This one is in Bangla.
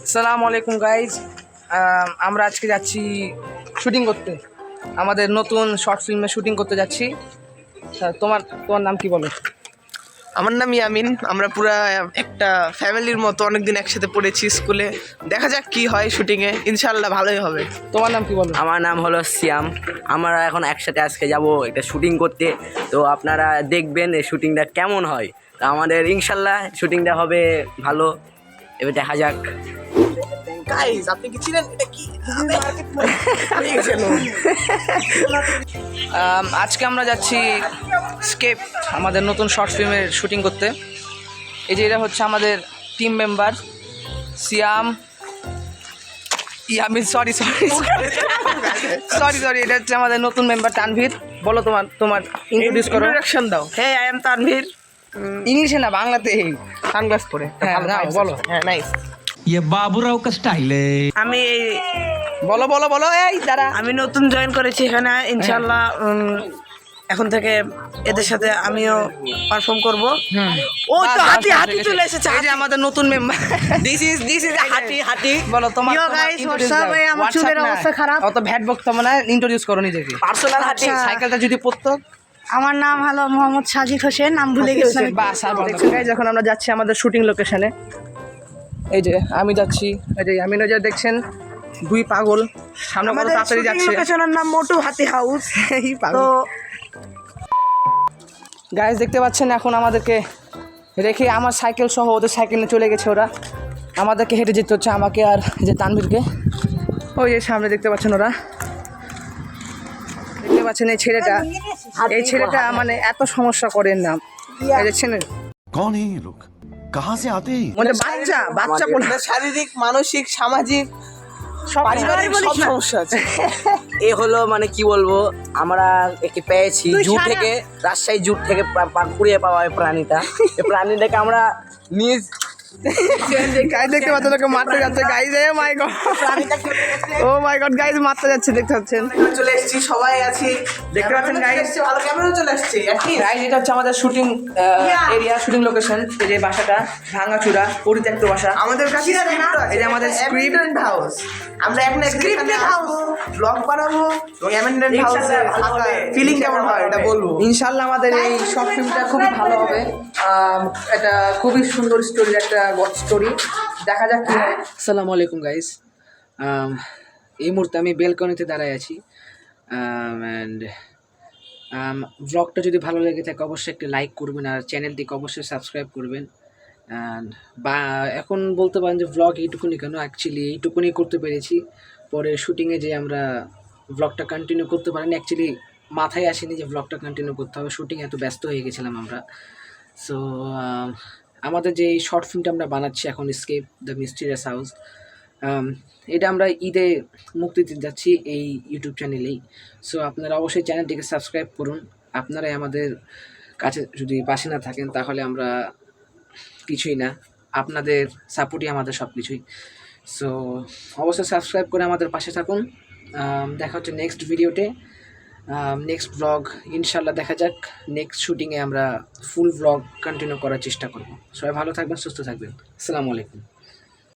আসসালামু আলাইকুম গাইজ, আমরা আজকে যাচ্ছি শুটিং করতে। আমাদের নতুন শর্ট ফিল্মে শুটিং করতে যাচ্ছি। তোমার তোমার নাম কি বলো? আমার নাম ইয়ামিন। আমরা পুরা একটা ফ্যামিলির মতো অনেকদিন একসাথে পড়েছি স্কুলে। দেখা যাক কি হয় শুটিংয়ে, ইনশাল্লাহ ভালোই হবে। তোমার নাম কি বলো? আমার নাম হলো সিয়াম। আমরা এখন একসাথে আজকে যাব একটা শুটিং করতে। তো আপনারা দেখবেন এই শুটিংটা কেমন হয়। তো আমাদের ইনশাল্লাহ শুটিংটা হবে ভালো। এবার দেখা যাক। গাইস, আপনি কি ছিলেন? এটা কি আজকে আমরা যাচ্ছি স্কেপ, আমাদের নতুন শর্ট ফিল্মের শুটিং করতে। এই যে এরা হচ্ছে আমাদের টিম মেম্বার সিয়াম, ইয়ামিন, সরি, এটা হচ্ছে আমাদের নতুন মেম্বার তানভীর। বলো তোমার ইন্ট্রোডিউস করো, ইন্ট্রোডাকশন দাও। হ্যাঁ, আই এম তানভীর। ইংলিশে না বাংলাতে, সানগ্লাস পরে। হ্যাঁ, বলো। হ্যাঁ, নাইস। ये बाबूराव का स्टाइल है। আমি বলো এই দাঁড়া। আমি নতুন জয়েন করেছি এখানে। ইনশাল্লাহ এখন থেকে এদের সাথে আমিও পারফর্ম করব। ও তো হাতি চলে এসেছে। এই যে আমাদের নতুন মেম্বার, দিস ইজ হাতি। বলো তোমার Yo guys, what's up? এই আমার চুলের অবস্থা খারাপ। অত ভ্যাট বক্তব্য না, ইন্ট্রোডিউস করো নিজেকে। পার্সোনাল হাতি। সাইকেলটা যদি পড়তো। আমার নাম হলো মোহাম্মদ সাজিদ হোসেন, নাম ভুলে গেছি। বাস আর বলো। যখন আমরা যাচ্ছি আমাদের শুটিং লোকেশনে, এই যে আমি যাচ্ছি, এই যে আমিনও যা দেখছেন, দুই পাগল সামনে কত তাড়াতাড়ি যাচ্ছে। লোকেশনের নাম মোটু হাতি হাউস। এই পাগল। গাইস দেখতে পাচ্ছেন, এখন আমাদেরকে রেখে আমার সাইকেল সহ ওদের সাইকেল নিয়ে চলে গেছে ওরা। আমাদেরকে হেঁটে যেতে হচ্ছে, আমাকে আর যে তানভীরকে। ওই যে সামনে দেখতে পাচ্ছেন ওরা, দেখতে পাচ্ছেন এই ছেলেটা মানে এত সমস্যা করেন না। এই দেখছেন कौन है ये लोग, कहाँ से आते हैं? মানে বাচ্চা কোন শারীরিক, মানসিক, সামাজিক, পারিবারিক সব সমস্যা আছে। এ হলো মানে কি বলবো, আমরা একে পেয়েছি রাজশাহী জুট থেকে কুড়িয়ে পাওয়া এই প্রাণীটা। এই প্রাণীটাকে আমরা নিজ দেখতে পাচ্ছেন ওকে মারতে যাচ্ছে। গাইজ, ও মাই গড, গাইজ মারতে যাচ্ছে, দেখতে পাচ্ছেন। চলে এসেছি, সবাই আছি, দেখতে পাচ্ছেন গাইজ। ভালো ক্যামেরা চলে আসছে। গাইজ, এটা হচ্ছে আমাদের শুটিং এরিয়া, শুটিং লোকেশন। এই যে বাসাটা ভাঙাচুরা পরিত্যক্ত বাসা। আমাদের কাছে এই যে আমাদের স্ক্রিপ্ট হাউস। আমরা এখন স্ক্রিপ্টেড হাউস ব্লগ বানাবো এবং অ্যামেন্ডমেন্ট হাউসে ফিলিং কেমন হয় এটা বলবো। ইনশাল্লাহ আমাদের এই শর্ট ফিল্মটা খুবই ভালো হবে। এটা খুবই সুন্দর স্টোরি, একটা স্টোরি। দেখা যাক কি হয়। আসসালামু আলাইকুম গাইস, এই মুহূর্তে আমি বেলকনিতে দাঁড়ায় আছি। অ্যান্ড ব্লগটা যদি ভালো লেগে থাকে অবশ্যই একটি লাইক করবেন, আর চ্যানেলটিকে অবশ্যই সাবস্ক্রাইব করবেন। অ্যান্ড বা এখন বলতে পারেন যে ব্লগ এইটুকুনি কেন, অ্যাকচুয়ালি এইটুকুনি করতে পেরেছি। পরে শুটিংয়ে যে আমরা ব্লগটা কন্টিনিউ করতে পারিনি, অ্যাকচুয়ালি মাথায় আসেনি যে ব্লগটা কন্টিনিউ করতে হবে। শুটিং এত ব্যস্ত হয়ে গেছিলাম আমরা। সো আমাদের যে শর্ট ফিল্মটা আমরা বানাচ্ছি এখন, স্কেপ দ্য মিস্টিরিয়াস হাউস, এটা আমরা ঈদে মুক্তি দিতে যাচ্ছি এই ইউটিউব চ্যানেলেই। সো আপনারা অবশ্যই চ্যানেলটিকে সাবস্ক্রাইব করুন। আপনারাই আমাদের কাছে যদি পাশে না থাকেন তাহলে আমরা কিছুই না, আপনাদের সাপোর্টই আমাদের সব কিছুই। সো অবশ্যই সাবস্ক্রাইব করে আমাদের পাশে থাকুন। দেখা হচ্ছে নেক্সট ভিডিওতে, নেক্সট ব্লগ। ইনশাল্লাহ দেখা যাক, নেক্সট শুটিংয়ে আমরা ফুল ব্লগ কন্টিনিউ করার চেষ্টা করব। সবাই ভালো থাকবেন, সুস্থ থাকবেন। আসসালামু আলাইকুম।